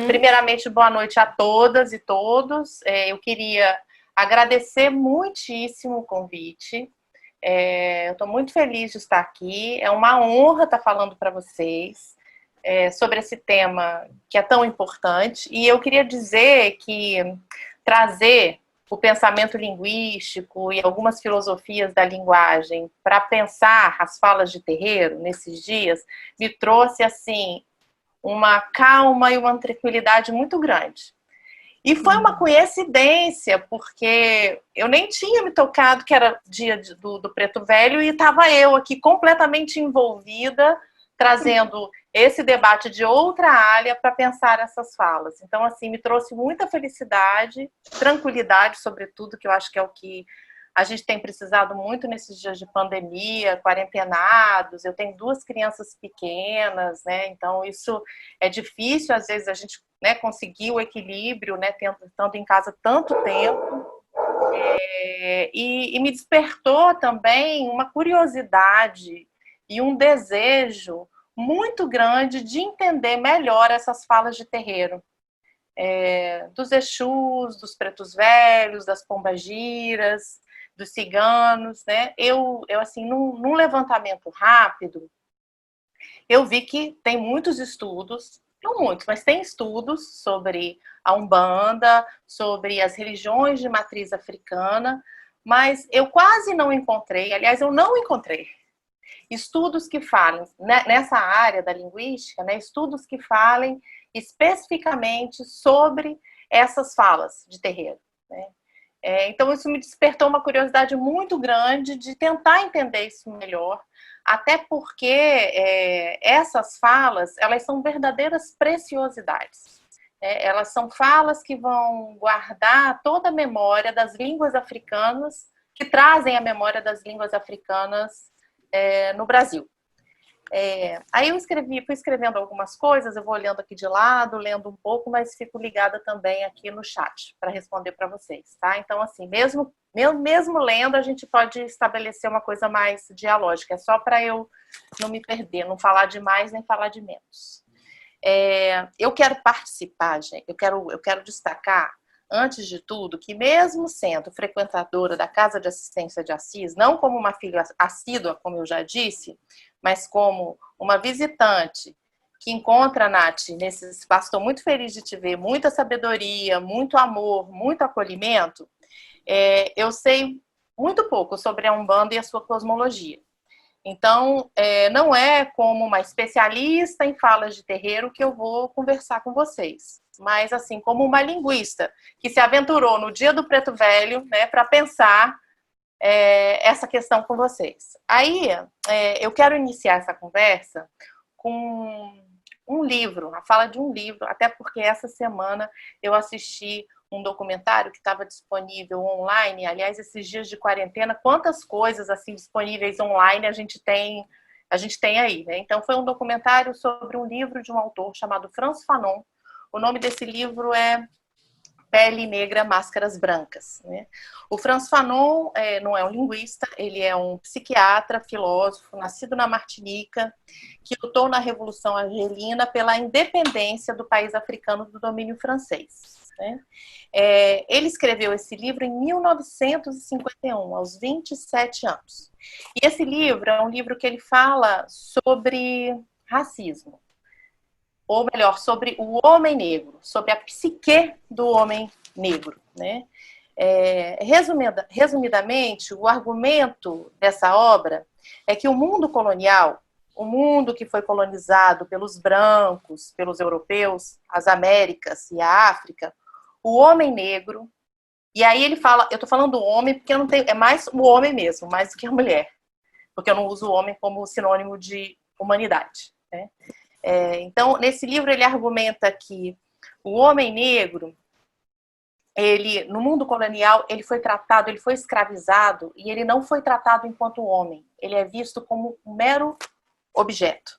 Primeiramente, boa noite a todas e todos. Eu queria agradecer muitíssimo o convite. Eu estou muito feliz de estar aqui. É uma honra estar falando para vocês sobre esse tema que é tão importante. E eu queria dizer que trazer o pensamento linguístico e algumas filosofias da linguagem para pensar as falas de terreiro nesses dias me trouxe, assim, uma calma e uma tranquilidade muito grande. E foi uma coincidência, porque eu nem tinha me tocado que era dia do Preto Velho e estava eu aqui completamente envolvida, trazendo esse debate de outra área para pensar essas falas. Então, assim, me trouxe muita felicidade, tranquilidade, sobretudo, que eu acho que é o que a gente tem precisado muito nesses dias de pandemia, quarentenados. Eu tenho 2 crianças pequenas, né? Então isso é difícil, às vezes, a gente, né, conseguir o equilíbrio, né, estando em casa tanto tempo. E me despertou também uma curiosidade e um desejo muito grande de entender melhor essas falas de terreiro. Dos Exus, dos Pretos Velhos, das Pombagiras, dos ciganos, né? Eu assim, num levantamento rápido, eu vi que tem muitos estudos, não muitos, mas tem estudos sobre a Umbanda, sobre as religiões de matriz africana, mas eu quase não encontrei, aliás, eu não encontrei estudos que falem, né, nessa área da linguística, né, estudos que falem especificamente sobre essas falas de terreiro, né? Então isso me despertou uma curiosidade muito grande de tentar entender isso melhor, até porque essas falas, elas são verdadeiras preciosidades. Elas são falas que vão guardar toda a memória das línguas africanas, que trazem a memória das línguas africanas no Brasil. Aí eu fui escrevendo algumas coisas, eu vou olhando aqui de lado, lendo um pouco, mas fico ligada também aqui no chat para responder para vocês, tá? Então, assim, mesmo lendo, a gente pode estabelecer uma coisa mais dialógica, é só para eu não me perder, não falar de mais nem falar de menos. Eu quero participar, gente, eu quero destacar, antes de tudo, que mesmo sendo frequentadora da Casa de Assistência de Assis, não como uma filha assídua, como eu já disse, mas como uma visitante que encontra a Nath nesse espaço, estou muito feliz de te ver, muita sabedoria, muito amor, muito acolhimento. Eu sei muito pouco sobre a Umbanda e a sua cosmologia. Então, não é como uma especialista em falas de terreiro que eu vou conversar com vocês, mas assim, como uma linguista que se aventurou no dia do Preto Velho, né, para pensar essa questão com vocês. Aí, eu quero iniciar essa conversa com um livro, a fala de um livro, até porque essa semana eu assisti um documentário que estava disponível online. Aliás, esses dias de quarentena, quantas coisas assim disponíveis online a gente tem aí, né? Então, foi um documentário sobre um livro de um autor chamado Frantz Fanon. O nome desse livro é Pele Negra, Máscaras Brancas, né? O Frantz Fanon não é um linguista, ele é um psiquiatra, filósofo, nascido na Martinica, que lutou na Revolução Argelina pela independência do país africano do domínio francês, né? Ele escreveu esse livro em 1951, aos 27 anos. E esse livro é um livro que ele fala sobre racismo, ou melhor, sobre o homem negro, sobre a psique do homem negro, né? Resumidamente, o argumento dessa obra é que o mundo colonial, o mundo que foi colonizado pelos brancos, pelos europeus, as Américas e a África, o homem negro, e aí ele fala, eu tô falando do homem porque eu não tenho, é mais o homem mesmo, mais do que a mulher, porque eu não uso o homem como sinônimo de humanidade, né? Então, nesse livro ele argumenta que o homem negro, ele, no mundo colonial, ele foi tratado, ele foi escravizado e ele não foi tratado enquanto homem. Ele é visto como um mero objeto.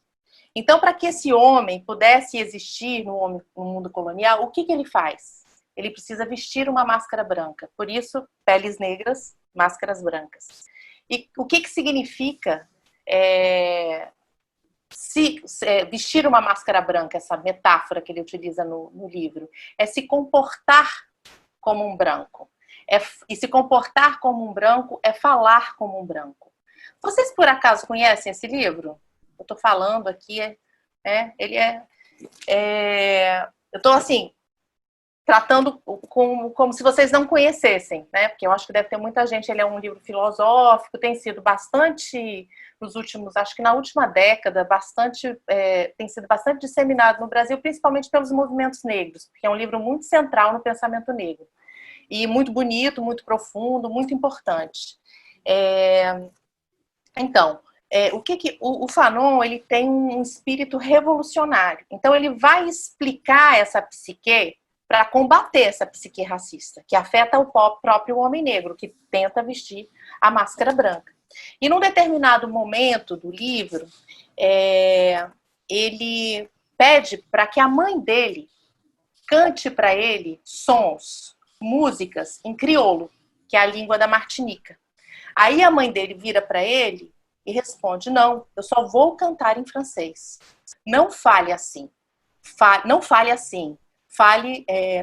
Então, para que esse homem pudesse existir no mundo colonial, o que ele faz? Ele precisa vestir uma máscara branca. Por isso, peles negras, máscaras brancas. E o que significa vestir uma máscara branca, essa metáfora que ele utiliza no livro, é se comportar como um branco. E se comportar como um branco é falar como um branco. Vocês, por acaso, conhecem esse livro? Eu estou falando aqui, ele eu estou, assim, tratando como se vocês não conhecessem, né? Porque eu acho que deve ter muita gente. Ele é um livro filosófico, tem sido bastante, nos últimos, acho que na última década, tem sido bastante disseminado no Brasil, principalmente pelos movimentos negros, porque é um livro muito central no pensamento negro. E muito bonito, muito profundo, muito importante. Então, o Fanon, ele tem um espírito revolucionário. Então, ele vai explicar essa psique para combater essa psique racista, que afeta o próprio homem negro, que tenta vestir a máscara branca. E num determinado momento do livro, ele pede para que a mãe dele cante para ele sons, músicas em crioulo, que é a língua da Martinica. Aí a mãe dele vira para ele e responde: não, eu só vou cantar em francês. Não fale assim. Não fale assim.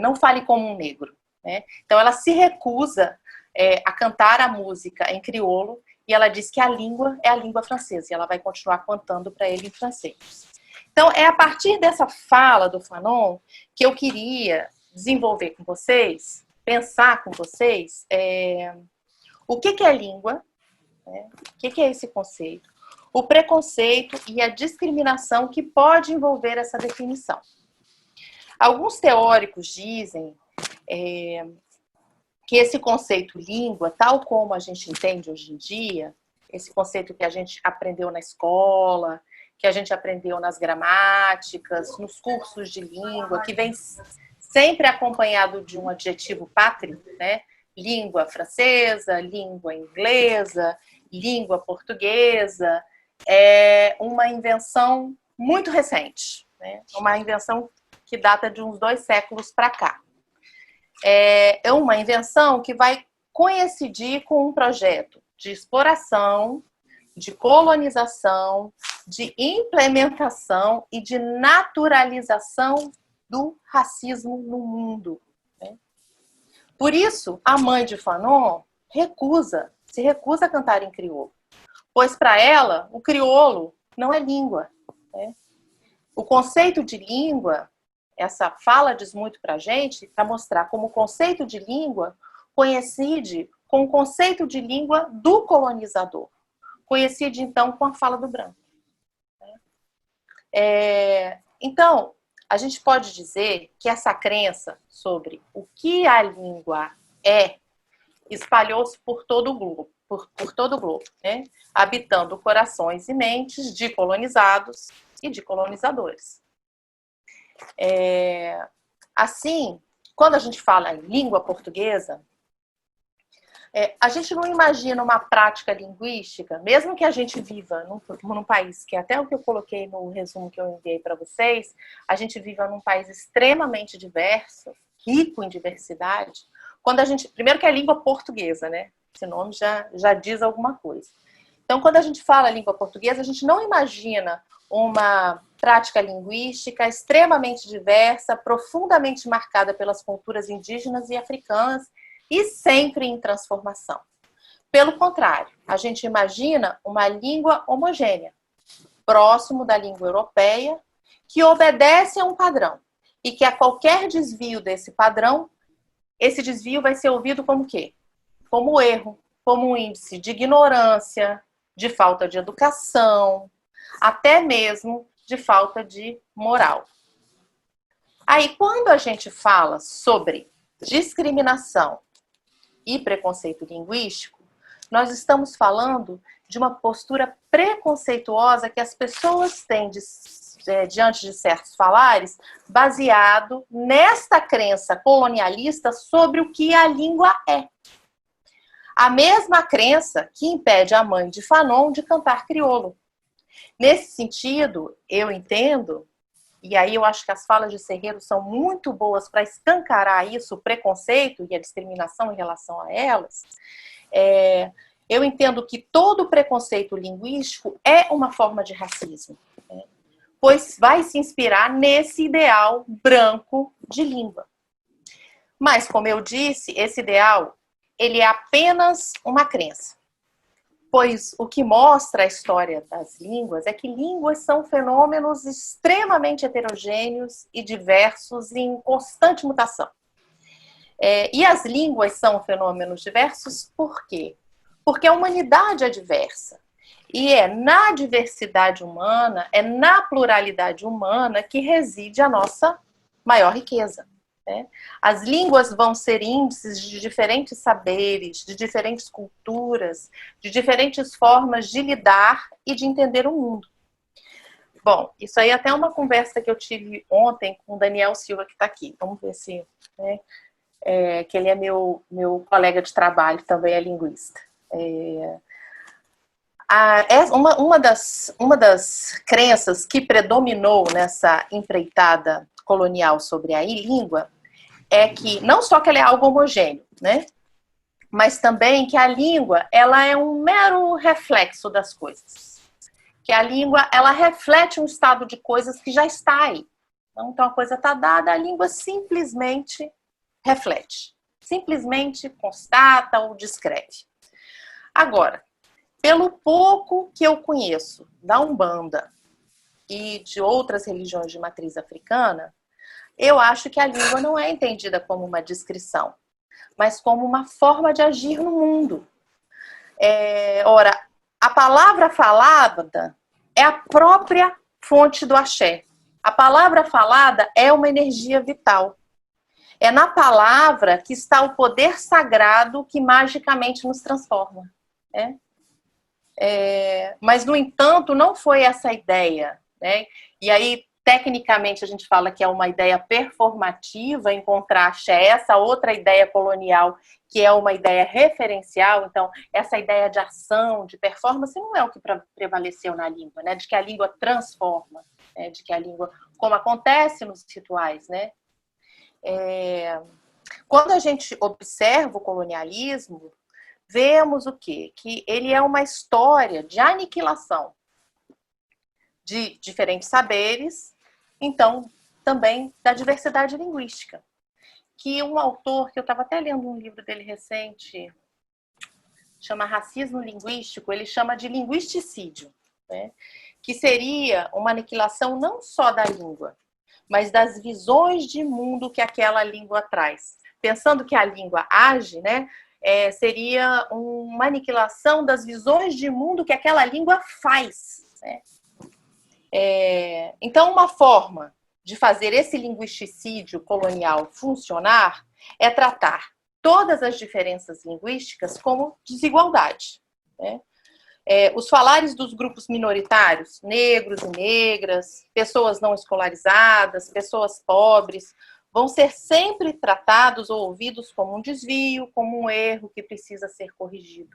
Não fale como um negro. Né? Então ela se recusa a cantar a música em crioulo e ela diz que a língua é a língua francesa e ela vai continuar cantando para ele em francês. Então é a partir dessa fala do Fanon que eu queria desenvolver com vocês, pensar com vocês o que é língua, né? O que é esse conceito, o preconceito e a discriminação que pode envolver essa definição. Alguns teóricos dizem que esse conceito língua, tal como a gente entende hoje em dia, esse conceito que a gente aprendeu na escola, que a gente aprendeu nas gramáticas, nos cursos de língua, que vem sempre acompanhado de um adjetivo pátrio, né? Língua francesa, língua inglesa, língua portuguesa, é uma invenção muito recente, né? Uma invenção que data de uns 2 séculos para cá. É uma invenção que vai coincidir com um projeto de exploração, de colonização, de implementação e de naturalização do racismo no mundo. Né? Por isso, a mãe de Fanon se recusa a cantar em crioulo, pois para ela o crioulo não é língua. Né? O conceito de língua, essa fala diz muito para a gente, para mostrar como o conceito de língua coincide com o conceito de língua do colonizador. Coincide, então, com a fala do branco. Então, a gente pode dizer que essa crença sobre o que a língua espalhou-se por todo o globo, né? Habitando corações e mentes de colonizados e de colonizadores. Assim, quando a gente fala em língua portuguesa, a gente não imagina uma prática linguística, mesmo que a gente viva num país, que até o que eu coloquei no resumo que eu enviei para vocês, a gente vive num país extremamente diverso, rico em diversidade, primeiro que é a língua portuguesa, né? Esse nome já diz alguma coisa. Então, quando a gente fala língua portuguesa, a gente não imagina uma prática linguística extremamente diversa, profundamente marcada pelas culturas indígenas e africanas, e sempre em transformação. Pelo contrário, a gente imagina uma língua homogênea, próximo da língua europeia, que obedece a um padrão, e que a qualquer desvio desse padrão, esse desvio vai ser ouvido como o quê? Como erro, como um índice de ignorância, de falta de educação, até mesmo de falta de moral. Aí, quando a gente fala sobre discriminação e preconceito linguístico, nós estamos falando de uma postura preconceituosa que as pessoas têm diante de certos falares, baseado nesta crença colonialista sobre o que a língua é. A mesma crença que impede a mãe de Fanon de cantar crioulo. Nesse sentido, eu entendo, e aí eu acho que as falas de Serreiro são muito boas para escancarar isso, o preconceito e a discriminação em relação a elas. Eu entendo que todo preconceito linguístico é uma forma de racismo. Né? pois vai se inspirar nesse ideal branco de língua. Mas, como eu disse, esse ideal, ele é apenas uma crença. Pois o que mostra a história das línguas é que línguas são fenômenos extremamente heterogêneos e diversos em constante mutação. E as línguas são fenômenos diversos por quê? Porque a humanidade é diversa. E é na diversidade humana, é na pluralidade humana que reside a nossa maior riqueza. Né? As línguas vão ser índices de diferentes saberes, de diferentes culturas, de diferentes formas de lidar e de entender o mundo. Bom, isso aí é até uma conversa que eu tive ontem com o Daniel Silva, que está aqui. Vamos ver se... Né, que ele é meu colega de trabalho, também é linguista. Uma das crenças que predominou nessa empreitada colonial sobre a língua é que, não só que ela é algo homogêneo, né? Mas também que a língua, ela é um mero reflexo das coisas. Que a língua, ela reflete um estado de coisas que já está aí. Então, a coisa está dada, a língua simplesmente reflete. Simplesmente constata ou descreve. Agora, pelo pouco que eu conheço da Umbanda e de outras religiões de matriz africana, eu acho que a língua não é entendida como uma descrição, mas como uma forma de agir no mundo. Ora, a palavra falada é a própria fonte do axé. A palavra falada é uma energia vital. É na palavra que está o poder sagrado que magicamente nos transforma. Né? Mas, no entanto, não foi essa a ideia. Né? E aí, tecnicamente, a gente fala que é uma ideia performativa, em contraste a essa outra ideia colonial, que é uma ideia referencial. Então, essa ideia de ação, de performance, não é o que prevaleceu na língua, né? De que a língua transforma, né? De que a língua, como acontece nos rituais, né? Quando a gente observa o colonialismo, vemos o quê? Que ele é uma história de aniquilação de diferentes saberes, então também da diversidade linguística. Que um autor, que eu estava até lendo um livro dele recente, chama Racismo Linguístico, ele chama de linguisticídio, né? Que seria uma aniquilação não só da língua, mas das visões de mundo que aquela língua traz. Pensando que a língua age, né, seria uma aniquilação das visões de mundo que aquela língua faz. Né? Então, uma forma de fazer esse linguisticídio colonial funcionar é tratar todas as diferenças linguísticas como desigualdade. Né? Os falares dos grupos minoritários, negros e negras, pessoas não escolarizadas, pessoas pobres, vão ser sempre tratados ou ouvidos como um desvio, como um erro que precisa ser corrigido.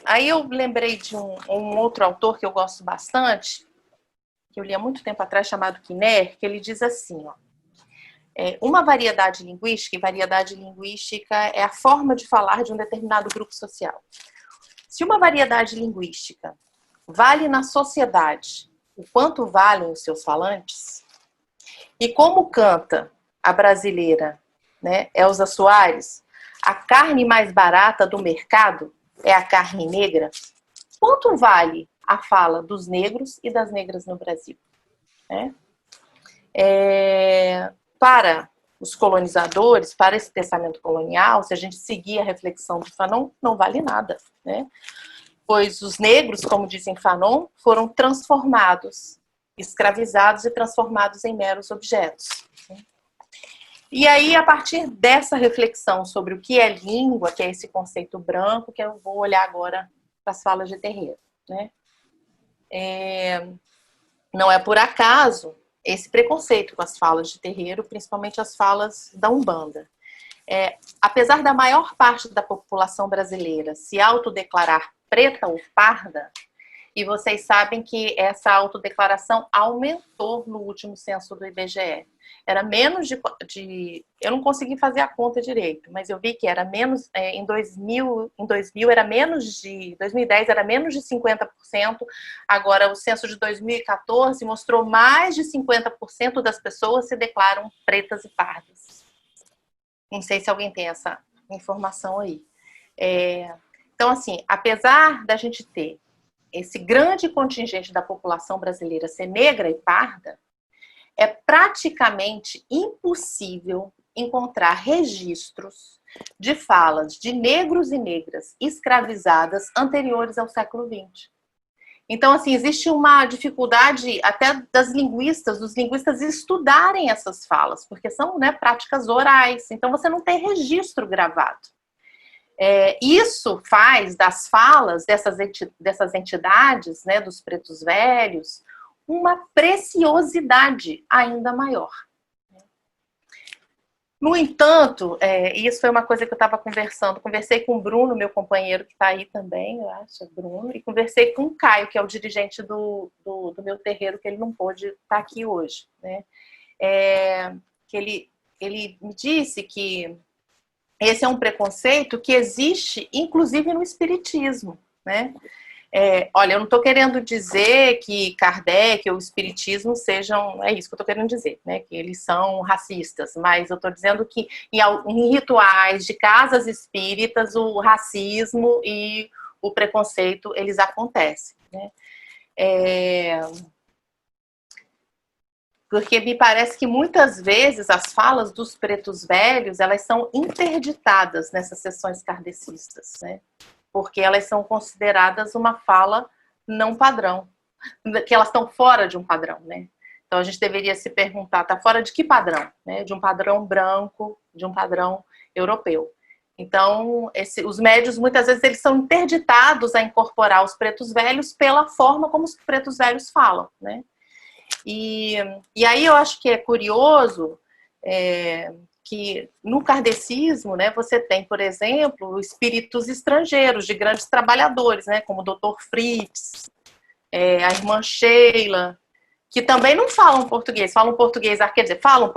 Aí eu lembrei de um outro autor que eu gosto bastante, que eu li há muito tempo atrás, chamado Kinner, que ele diz assim, ó, uma variedade linguística, e variedade linguística é a forma de falar de um determinado grupo social. Se uma variedade linguística vale na sociedade o quanto valem os seus falantes, e como canta a brasileira, né, Elza Soares, a carne mais barata do mercado é a carne negra, quanto vale a fala dos negros e das negras no Brasil? Né? Para os colonizadores, para esse pensamento colonial, se a gente seguir a reflexão de Fanon, não vale nada, né? Pois os negros, como dizem Fanon, foram transformados, escravizados e transformados em meros objetos. E aí, a partir dessa reflexão sobre o que é língua, que é esse conceito branco, que eu vou olhar agora para as falas de terreiro. Né? Não é por acaso esse preconceito com as falas de terreiro, principalmente as falas da Umbanda. Apesar da maior parte da população brasileira se autodeclarar preta ou parda, E vocês sabem que essa autodeclaração aumentou no último censo do IBGE. Era menos eu não consegui fazer a conta direito, mas eu vi que era menos, em 2000 era menos de, 2010 era menos de 50%, agora o censo de 2014 mostrou mais de 50% das pessoas se declaram pretas e pardas. Não sei se alguém tem essa informação aí. Então, assim, apesar da gente ter esse grande contingente da população brasileira ser negra e parda, é praticamente impossível encontrar registros de falas de negros e negras escravizadas anteriores ao século XX. Então, assim, existe uma dificuldade até dos linguistas estudarem essas falas, porque são, né, práticas orais, então você não tem registro gravado. Isso faz das falas dessas entidades, né, dos pretos velhos, uma preciosidade ainda maior. No entanto, isso foi uma coisa que eu estava conversei com o Bruno, meu companheiro que está aí também, eu acho, Bruno, e conversei com o Caio, que é o dirigente do meu terreiro, que ele não pôde estar aqui hoje, né? Que ele me disse que esse é um preconceito que existe, inclusive, no espiritismo, né? Olha, eu não estou querendo dizer que Kardec ou o espiritismo sejam, é isso que eu estou querendo dizer, né? Que eles são racistas, mas eu estou dizendo que em rituais de casas espíritas o racismo e o preconceito, eles acontecem, né? Porque me parece que muitas vezes as falas dos pretos velhos, elas são interditadas nessas sessões kardecistas, né? Porque elas são consideradas uma fala não padrão, que elas estão fora de um padrão, né? Então a gente deveria se perguntar, está fora de que padrão? Né? De um padrão branco, de um padrão europeu. Então, os médios, muitas vezes, eles são interditados a incorporar os pretos velhos pela forma como os pretos velhos falam, né? E aí eu acho que é curioso que no kardecismo, né, você tem, por exemplo, espíritos estrangeiros de grandes trabalhadores, né, como o Dr. Fritz, a irmã Sheila, que também não falam português, quer dizer, falam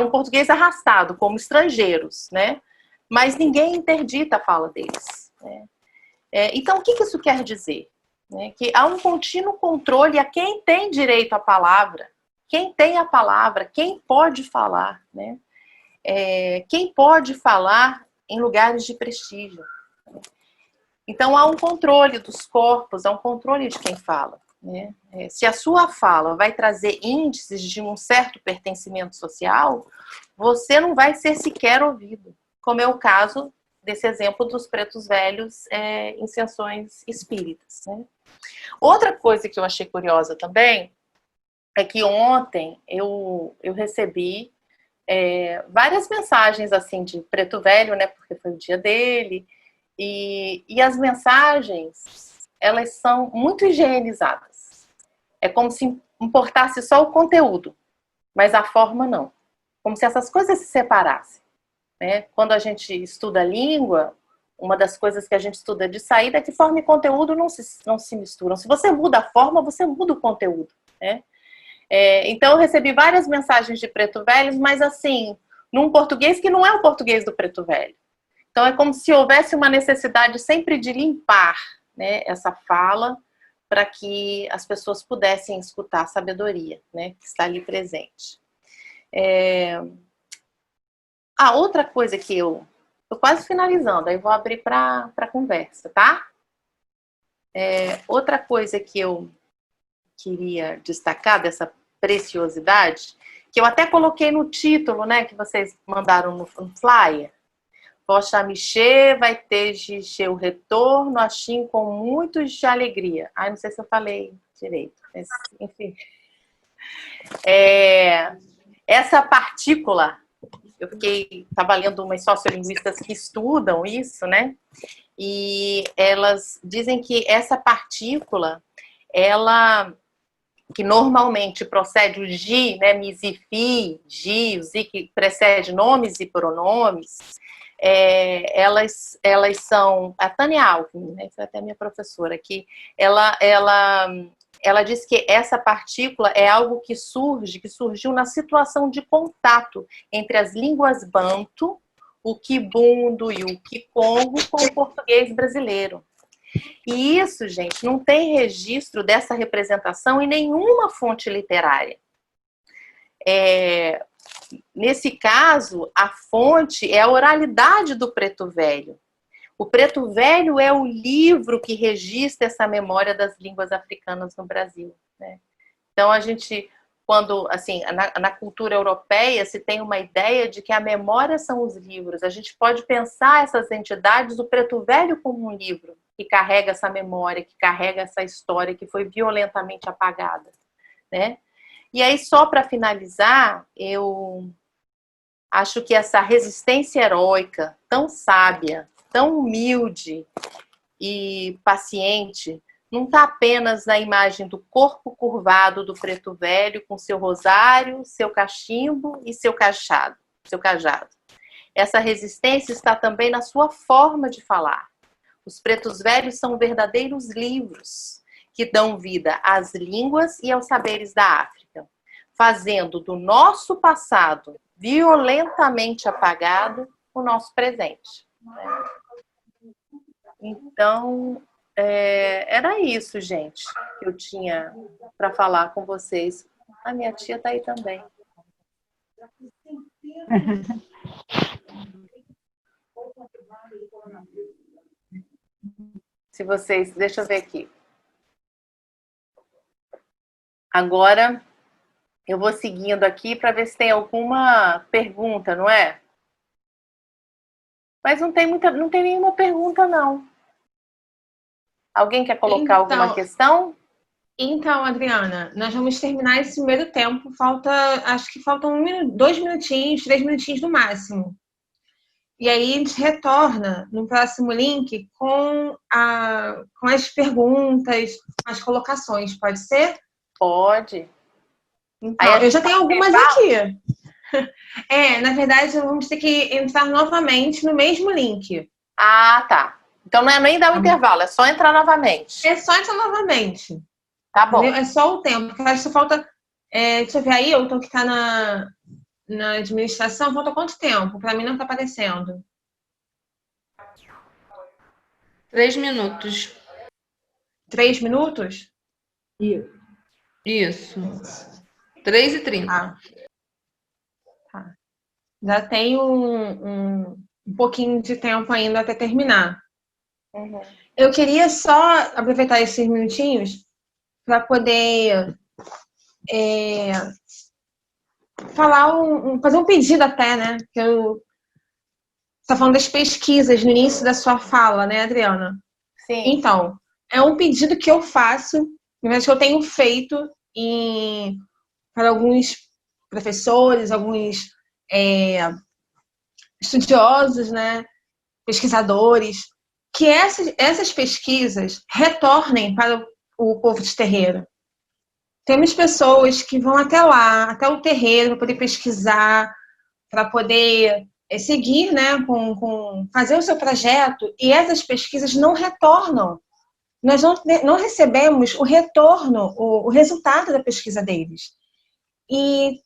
português arrastado, como estrangeiros, né, mas ninguém interdita a fala deles, né? Então, o que isso quer dizer? Né, que há um contínuo controle a quem tem direito à palavra, quem tem a palavra, quem pode falar, né? Quem pode falar em lugares de prestígio. Então há um controle dos corpos, há um controle de quem fala, né? Se a sua fala vai trazer índices de um certo pertencimento social, você não vai ser sequer ouvido, como é o caso desse exemplo dos pretos velhos em sessões espíritas, né? Outra coisa que eu achei curiosa também é que ontem eu recebi várias mensagens assim de preto velho, né? Porque foi o dia dele, e as mensagens elas são muito higienizadas. É como se importasse só o conteúdo, mas a forma não. Como se essas coisas se separassem, né? Quando a gente estuda a língua, uma das coisas que a gente estuda de saída é que forma e conteúdo não se misturam. Se você muda a forma, você muda o conteúdo, né? Então eu recebi várias mensagens de preto velhos, mas assim, num português que não é o português do preto velho. Então é como se houvesse uma necessidade sempre de limpar, né, essa fala para que as pessoas pudessem escutar a sabedoria, né, que está ali presente. Outra coisa que eu tô quase finalizando, aí vou abrir para conversa, tá? Outra coisa que eu queria destacar dessa preciosidade, que eu até coloquei no título, né, que vocês mandaram no flyer. Poxa, Michê vai ter o retorno, assim, com muitos de alegria. Não sei se eu falei direito, mas, enfim. Essa partícula, eu estava lendo umas sociolinguistas que estudam isso, né? E elas dizem que essa partícula, ela que normalmente procede o gi, né, misifi, gi, o zi que precede nomes e pronomes, elas são... A Tânia Alckmin, né, que foi até minha professora aqui, ela diz que essa partícula é algo que surgiu na situação de contato entre as línguas banto, o quibundo e o kikongo com o português brasileiro. E isso, gente, não tem registro dessa representação em nenhuma fonte literária. Nesse caso, a fonte é a oralidade do Preto Velho. O Preto Velho é o livro que registra essa memória das línguas africanas no Brasil, né? Então, a gente, quando, assim, na cultura europeia, se tem uma ideia de que a memória são os livros. A gente pode pensar essas entidades, o Preto Velho como um livro que carrega essa memória, que carrega essa história que foi violentamente apagada, né? E aí, só para finalizar, eu acho que essa resistência heróica, tão sábia, tão humilde e paciente, não está apenas na imagem do corpo curvado do Preto Velho, com seu rosário, seu cachimbo e seu cajado. Essa resistência está também na sua forma de falar. Os Pretos Velhos são verdadeiros livros que dão vida às línguas e aos saberes da África, fazendo do nosso passado violentamente apagado o nosso presente. Então, era isso, gente, que eu tinha para falar com vocês. A minha tia está aí também. Se vocês... Deixa eu ver aqui. Agora, eu vou seguindo aqui para ver se tem alguma pergunta, não é? Mas não tem nenhuma pergunta, não. Alguém quer colocar alguma questão? Então, Adriana, nós vamos terminar esse primeiro tempo. Acho que faltam 2 minutinhos, 3 minutinhos no máximo. E aí a gente retorna no próximo link com as perguntas, as colocações. Pode ser? Pode. Então, eu já tenho algumas aqui. Na verdade, vamos ter que entrar novamente no mesmo link. Ah, tá. Então não é nem dar um intervalo, é só entrar novamente. É só entrar novamente. Tá bom. Entendeu? É só o tempo. Porque acho que falta... deixa eu ver aí, eu tô que tá na administração, falta quanto tempo? Para mim não tá aparecendo. 3 minutos. 3 minutos? Isso. 3h30. Tá. Já tem um pouquinho de tempo ainda até terminar. Uhum. Eu queria só aproveitar esses minutinhos para poder fazer um pedido até, né? Que eu tá falando das pesquisas no início da sua fala, né, Adriana? Sim. Então, é um pedido que eu faço, mas que eu tenho feito para alguns professores, alguns estudiosos, né, pesquisadores, que essas pesquisas retornem para o povo de terreiro. Temos pessoas que vão até lá, até o terreiro, para poder pesquisar, para poder seguir, né, fazer o seu projeto, e essas pesquisas não retornam. Nós não recebemos o retorno, o resultado da pesquisa deles. E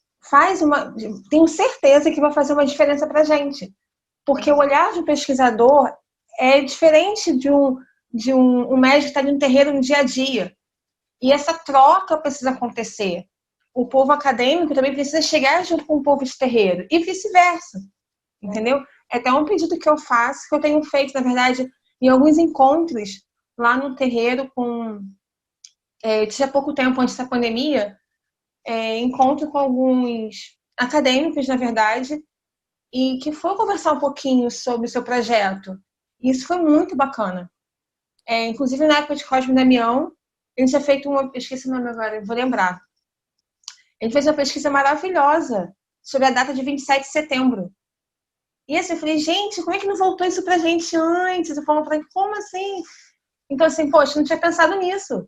tenho certeza que vai fazer uma diferença para a gente. Porque o olhar do pesquisador é diferente de um médico que está no terreiro no dia a dia. E essa troca precisa acontecer. O povo acadêmico também precisa chegar junto com o povo de terreiro. E vice-versa. Entendeu? É até um pedido que eu faço, que eu tenho feito, na verdade, em alguns encontros lá no terreiro há pouco tempo, antes da pandemia, encontro com alguns acadêmicos, na verdade, e que foi conversar um pouquinho sobre o seu projeto. E isso foi muito bacana. Inclusive, na época de Cosme e Damião, a gente tinha feito esqueci o nome agora, eu vou lembrar. A gente fez uma pesquisa maravilhosa sobre a data de 27 de setembro. E assim, eu falei, gente, como é que não voltou isso pra gente antes? Eu falo pra ele, como assim? Então, assim, poxa, não tinha pensado nisso.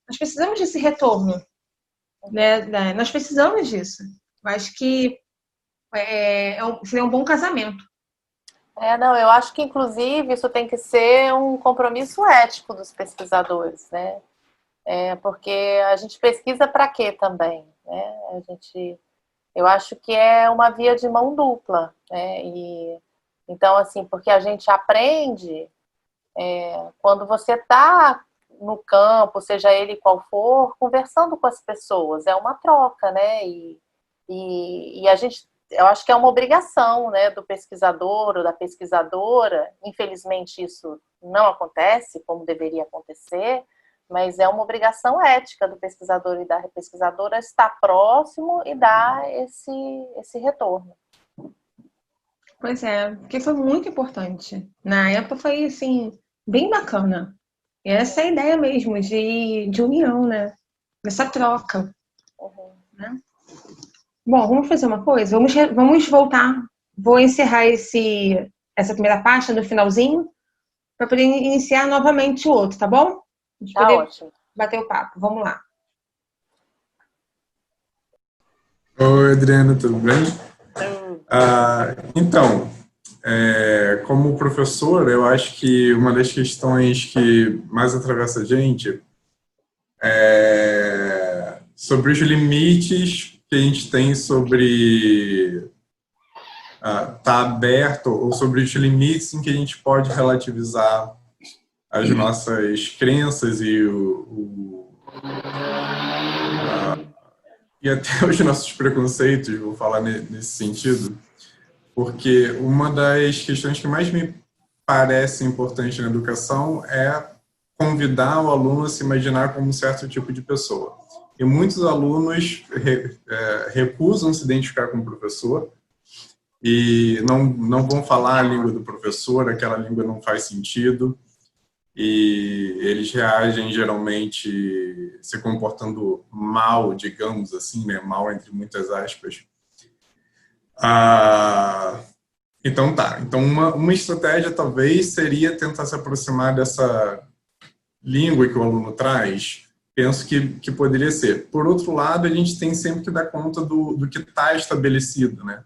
Nós precisamos desse retorno. né? Nós precisamos disso. Eu acho que seria um bom casamento. Não, eu acho que, inclusive, isso tem que ser um compromisso ético dos pesquisadores, né? Porque a gente pesquisa para quê também, né? Eu acho que é uma via de mão dupla, né? Então, assim, porque a gente aprende quando você está no campo, seja ele qual for, conversando com as pessoas, é uma troca, né? E a gente, eu acho que é uma obrigação, né, do pesquisador ou da pesquisadora. Infelizmente isso não acontece como deveria acontecer, mas é uma obrigação ética do pesquisador e da pesquisadora estar próximo e dar esse retorno. Pois é, porque foi muito importante. Na época foi, assim, bem bacana. E essa é a ideia mesmo, de união, né? Dessa troca, né? Bom, vamos fazer uma coisa? Vamos voltar. Vou encerrar essa primeira parte no finalzinho, para poder iniciar novamente o outro, tá bom? A gente Tá poder ótimo. bater o papo. Vamos lá. Oi, Adriana, tudo bem? Então, como professor, eu acho que uma das questões que mais atravessa a gente é sobre os limites que a gente tem sobre estar aberto, ou sobre os limites em que a gente pode relativizar as nossas crenças e até os nossos preconceitos, vou falar nesse sentido. Porque uma das questões que mais me parece importante na educação é convidar o aluno a se imaginar como um certo tipo de pessoa. E muitos alunos recusam se identificar com o professor e não vão falar a língua do professor, aquela língua não faz sentido, e eles reagem geralmente se comportando mal, digamos assim, né? Mal entre muitas aspas. Então tá. Então uma estratégia talvez seria tentar se aproximar dessa língua que o aluno traz. Penso que poderia ser. Por outro lado, a gente tem sempre que dar conta do que está estabelecido, né?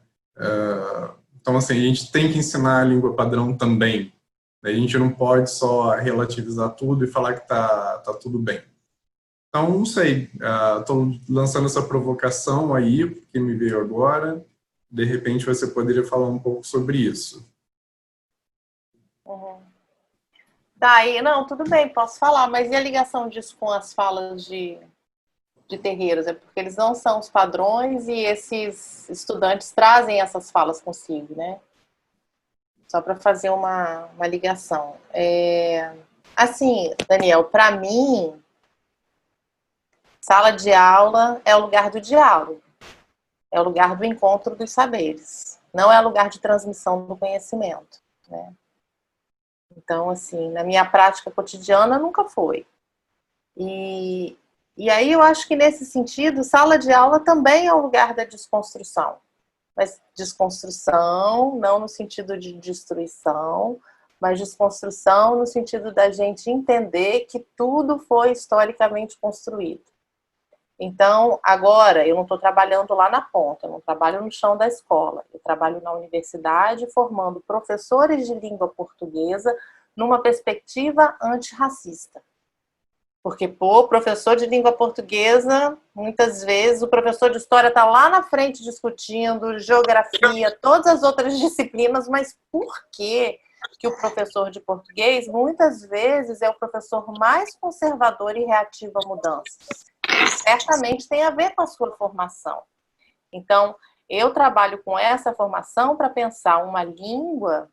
Então, assim, a gente tem que ensinar a língua padrão também. A gente não pode só relativizar tudo e falar que tá tudo bem. Então, não sei. Estou lançando essa provocação aí, que me veio agora. De repente, você poderia falar um pouco sobre isso. Daí, não, tudo bem, posso falar, mas e a ligação disso com as falas de terreiros? É porque eles não são os padrões e esses estudantes trazem essas falas consigo, né? Só para fazer uma ligação. Assim, Daniel, para mim, sala de aula é o lugar do diálogo, é o lugar do encontro dos saberes, não é o lugar de transmissão do conhecimento, né? Então, assim, na minha prática cotidiana nunca foi. E aí eu acho que nesse sentido, sala de aula também é o lugar da desconstrução. Mas desconstrução não no sentido de destruição, mas desconstrução no sentido da gente entender que tudo foi historicamente construído. Então, agora, eu não estou trabalhando lá na ponta, eu não trabalho no chão da escola, eu trabalho na universidade formando professores de língua portuguesa numa perspectiva antirracista. Porque, professor de língua portuguesa, muitas vezes o professor de história está lá na frente discutindo geografia, todas as outras disciplinas, mas por que o professor de português, muitas vezes, é o professor mais conservador e reativo a mudanças? Certamente tem a ver com a sua formação. Então, eu trabalho com essa formação para pensar uma língua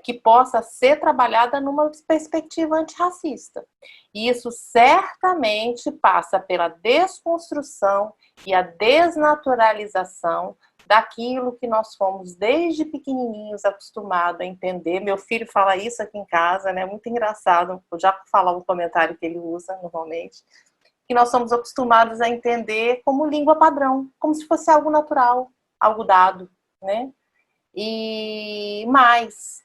que possa ser trabalhada numa perspectiva antirracista. E isso certamente passa pela desconstrução e a desnaturalização daquilo que nós fomos desde pequenininhos acostumados a entender. Meu filho fala isso aqui em casa, né? Muito engraçado, vou já falar um comentário que ele usa normalmente, que nós somos acostumados a entender como língua padrão, como se fosse algo natural, algo dado, né? E mais,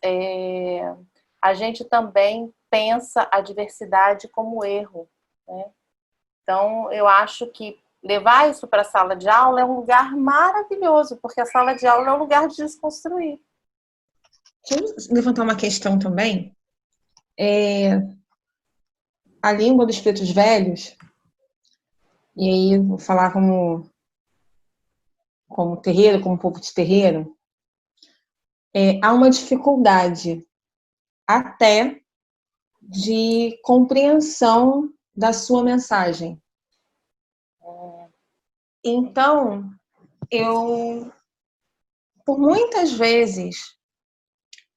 a gente também pensa a diversidade como erro, né? Então, eu acho que levar isso para a sala de aula é um lugar maravilhoso, porque a sala de aula é um lugar de desconstruir. Deixa eu levantar uma questão também. A língua dos pretos velhos, e aí vou falar como terreiro, como povo de terreiro, há uma dificuldade até de compreensão da sua mensagem. Então, por muitas vezes,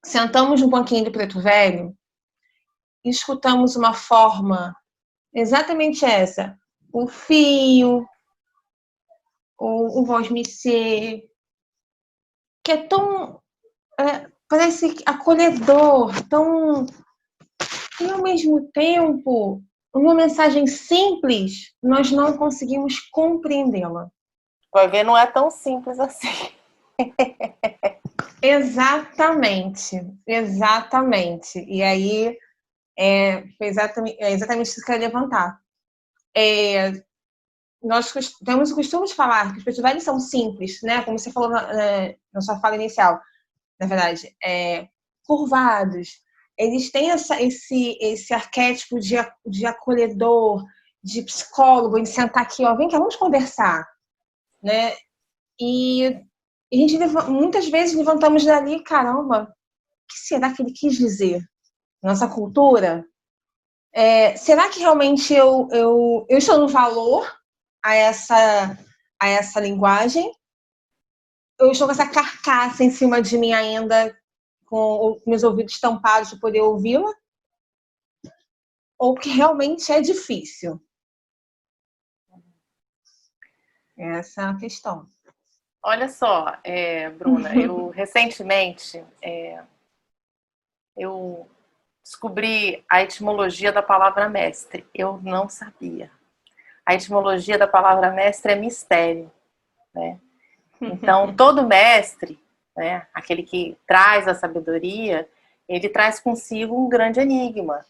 sentamos no banquinho do preto velho e escutamos uma forma exatamente essa, o fio, o voz me ser, que é tão, parece acolhedor, tão, e ao mesmo tempo, uma mensagem simples, nós não conseguimos compreendê-la. Vai ver, não é tão simples assim. Exatamente. E aí, é exatamente isso que eu quero levantar. Nós temos o costume de falar que os pretos velhos são simples, né? Como você falou na sua fala inicial, na verdade, curvados. Eles têm esse arquétipo de acolhedor, de psicólogo, de sentar aqui, ó, vem cá, vamos conversar, né? E a gente muitas vezes levantamos dali, caramba, o que será que ele quis dizer? Nossa cultura? Será que realmente eu estou no valor a essa linguagem? Eu estou com essa carcaça em cima de mim ainda, com os meus ouvidos tampados de poder ouvi-la? Ou que realmente é difícil? Essa é a questão. Olha só, Bruna, eu recentemente eu descobri a etimologia da palavra mestre. Eu não sabia. A etimologia da palavra mestre é mistério, né? Então, todo mestre, né, aquele que traz a sabedoria, ele traz consigo um grande enigma.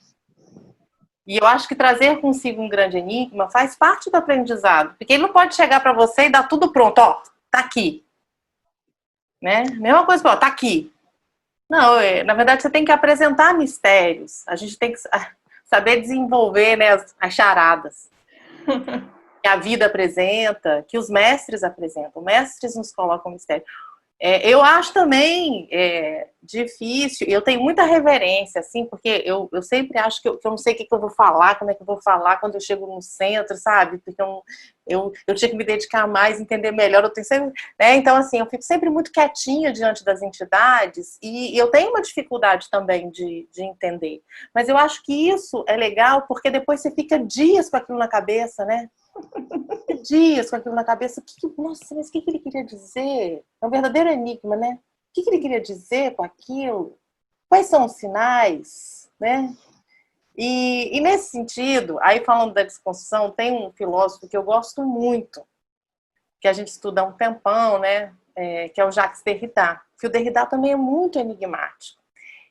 E eu acho que trazer consigo um grande enigma faz parte do aprendizado, porque ele não pode chegar para você e dar tudo pronto, ó, tá aqui. Né? Mesma coisa, ó, tá aqui. Não, na verdade você tem que apresentar mistérios. A gente tem que saber desenvolver, né, as charadas que a vida apresenta, que os mestres apresentam. Mestres nos colocam mistério. Eu acho também difícil, eu tenho muita reverência, assim, porque eu sempre acho que eu não sei o que eu vou falar, como é que eu vou falar quando eu chego no centro, sabe? Porque eu tinha que me dedicar mais, entender melhor, eu tenho sempre, né? Então, assim, eu fico sempre muito quietinha diante das entidades e eu tenho uma dificuldade também de entender. Mas eu acho que isso é legal porque depois você fica dias com aquilo na cabeça, né? Dias com aquilo na cabeça. Nossa, mas o que ele queria dizer? É um verdadeiro enigma, né? O que ele queria dizer com aquilo? Quais são os sinais, né? E nesse sentido, aí falando da desconstrução, tem um filósofo que eu gosto muito, que a gente estuda há um tempão, né? Que é o Jacques Derrida. Que o Derrida também é muito enigmático.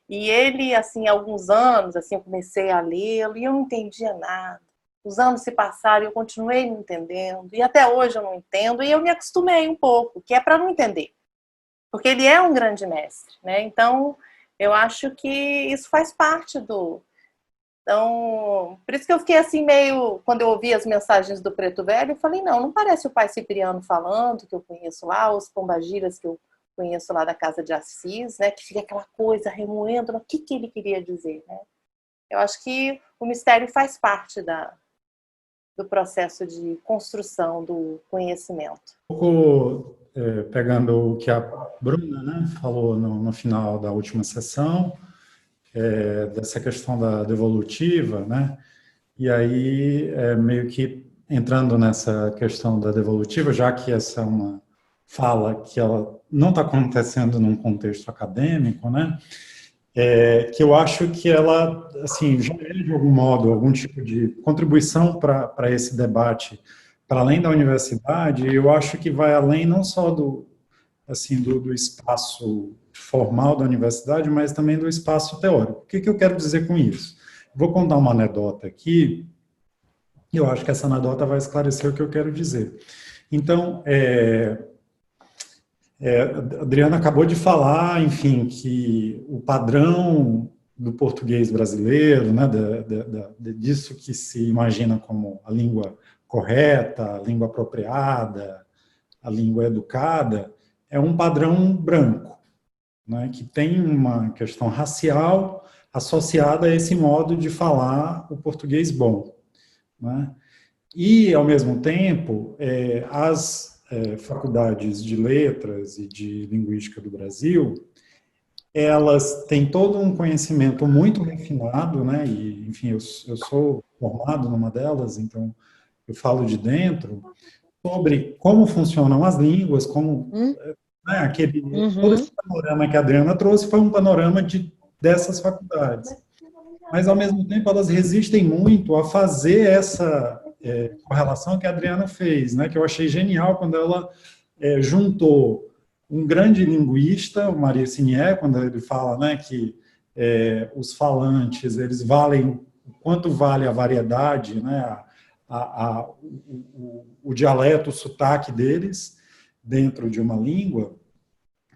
E ele, assim, há alguns anos, assim, eu comecei a lê-lo e eu não entendia nada. Os anos se passaram e eu continuei não entendendo. E até hoje eu não entendo. E eu me acostumei um pouco, que é para não entender. Porque ele é um grande mestre, né? Então, eu acho que isso faz parte do... Então, por isso que eu fiquei assim meio... Quando eu ouvi as mensagens do Preto Velho, eu falei, não parece o Pai Cipriano falando, que eu conheço lá, os pombagiras que eu conheço lá da Casa de Assis, né? Que fica aquela coisa remoendo, o que ele queria dizer, né? Eu acho que o mistério faz parte do processo de construção do conhecimento. Um pouco pegando o que a Bruna, né, falou no final da última sessão, dessa questão da devolutiva, né, e aí meio que entrando nessa questão da devolutiva, já que essa é uma fala que ela não está acontecendo num contexto acadêmico, né, que eu acho que ela, assim, já é de algum modo algum tipo de contribuição para esse debate, para além da universidade. Eu acho que vai além não só do espaço formal da universidade, mas também do espaço teórico. O que eu quero dizer com isso? Vou contar uma anedota aqui, E eu acho que essa anedota vai esclarecer o que eu quero dizer. Então, a Adriana acabou de falar, enfim, que o padrão do português brasileiro, né, disso que se imagina como a língua correta, a língua apropriada, a língua educada, é um padrão branco, né, que tem uma questão racial associada a esse modo de falar o português bom, né? E, ao mesmo tempo, as faculdades de letras e de linguística do Brasil, elas têm todo um conhecimento muito refinado, né? E, enfim, eu sou formado numa delas, então eu falo de dentro, sobre como funcionam as línguas, como né, todo esse panorama que a Adriana trouxe foi um panorama dessas faculdades. Mas, ao mesmo tempo, elas resistem muito a fazer essa correlação que a Adriana fez, né, que eu achei genial quando ela juntou um grande linguista, o Maria Sinier, quando ele fala, né, que os falantes, eles valem, o quanto vale a variedade, né, o dialeto, o sotaque deles dentro de uma língua,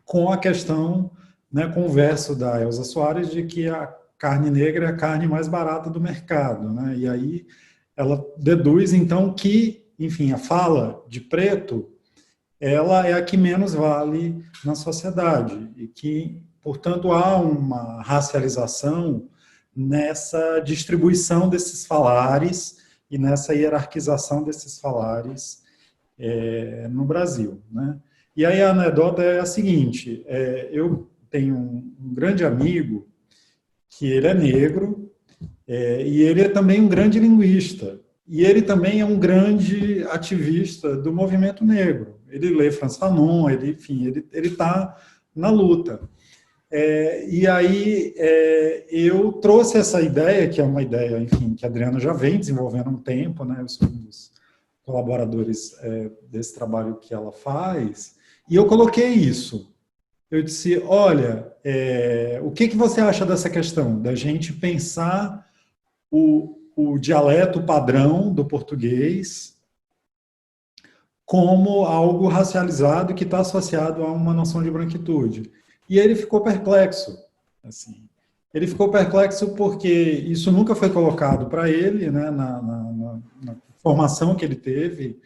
com a questão, né, com o verso da Elza Soares de que a carne negra é a carne mais barata do mercado, né? E aí ela deduz, então, que, enfim, a fala de preto, ela é a que menos vale na sociedade e que, portanto, há uma racialização nessa distribuição desses falares e nessa hierarquização desses falares no Brasil, né? E aí a anedota é a seguinte, eu tenho um grande amigo que ele é negro, e ele é também um grande linguista. E ele também é um grande ativista do movimento negro. Ele lê Franz Fanon, enfim, ele está na luta. E aí eu trouxe essa ideia, que é uma ideia, enfim, que a Adriana já vem desenvolvendo há um tempo, né? Eu sou um dos colaboradores desse trabalho que ela faz, e eu coloquei isso. Eu disse, olha, o que você acha dessa questão? Da gente pensar o dialeto padrão do português como algo racializado que está associado a uma noção de branquitude. E ele ficou perplexo. Assim. Ele ficou perplexo porque isso nunca foi colocado para ele, né, na formação que ele teve,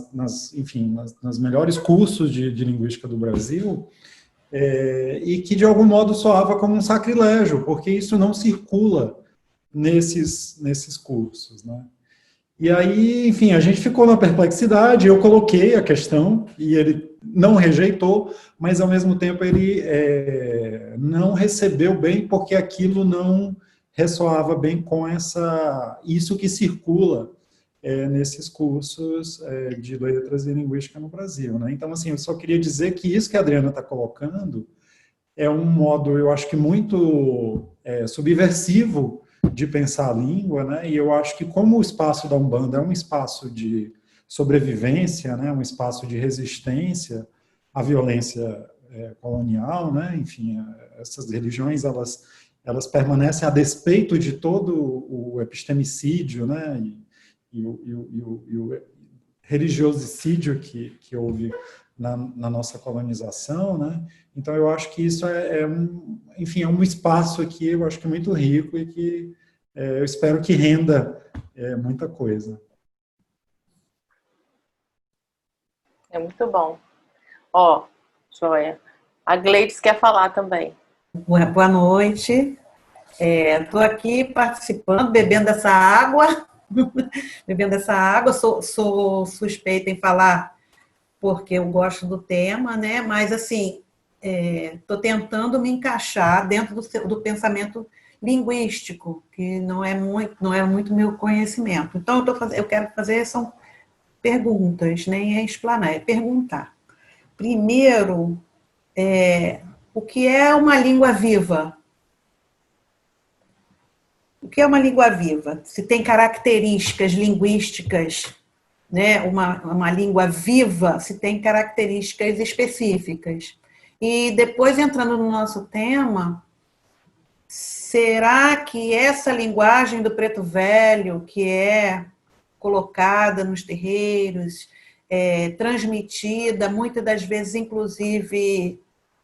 nas melhores cursos de linguística do Brasil, e que de algum modo soava como um sacrilégio, porque isso não circula nesses cursos, né? E aí, enfim, a gente ficou na perplexidade, eu coloquei a questão e ele não rejeitou, mas ao mesmo tempo ele não recebeu bem porque aquilo não ressoava bem com isso que circula nesses cursos de letras e linguística no Brasil, né? Então, assim, eu só queria dizer que isso que a Adriana está colocando é um modo, eu acho que muito subversivo de pensar a língua, né? E eu acho que como o espaço da Umbanda é um espaço de sobrevivência, né? Um espaço de resistência à violência colonial, né? Enfim, essas religiões, elas permanecem a despeito de todo o epistemicídio, né? E o religiosicídio que houve na nossa colonização, né? Então eu acho que isso é um espaço aqui, eu acho que muito rico e que eu espero que renda muita coisa. É muito bom. Ó, joia. A Gleides quer falar também. Boa noite. Estou aqui participando, bebendo essa água. Sou suspeita em falar porque eu gosto do tema, né? Mas, assim, estou tentando me encaixar dentro do pensamento linguístico, que não é muito meu conhecimento. Então, eu quero fazer, são perguntas, nem explanar, é perguntar. Primeiro, o que é uma língua viva? O que é uma língua viva? Se tem características linguísticas, né? Uma língua viva, se tem características específicas. E depois, entrando no nosso tema, será que essa linguagem do preto velho, que é colocada nos terreiros, transmitida, muitas das vezes, inclusive,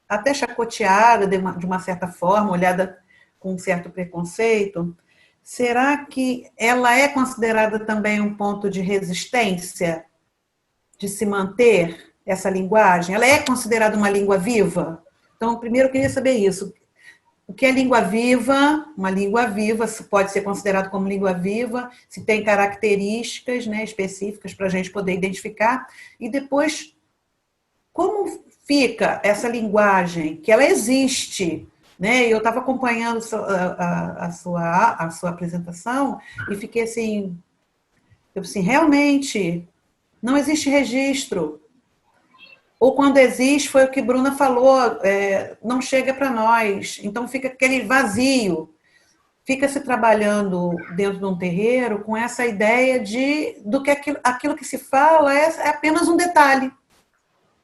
até chacoteada de uma certa forma, olhada com um certo preconceito, será que ela é considerada também um ponto de resistência de se manter essa linguagem? Ela é considerada uma língua viva? Então, primeiro eu queria saber isso. O que é língua viva? Uma língua viva pode ser considerado como língua viva, se tem características, né, específicas para a gente poder identificar. E depois, como fica essa linguagem, que ela existe, né? Eu estava acompanhando a sua apresentação e fiquei assim, realmente não existe registro. Ou quando existe, foi o que Bruna falou, não chega para nós. Então fica aquele vazio. Fica se trabalhando dentro de um terreiro com essa ideia do que aquilo que se fala é apenas um detalhe,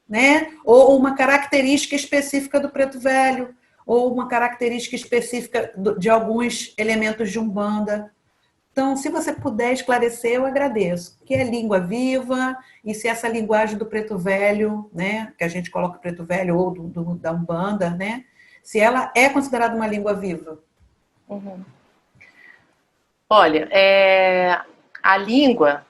né? Ou uma característica específica do preto velho, ou uma característica específica de alguns elementos de Umbanda. Então, se você puder esclarecer, eu agradeço. O que é língua viva e se essa linguagem do preto velho, né, que a gente coloca preto velho ou da Umbanda, né, se ela é considerada uma língua viva. Uhum. Olha, a língua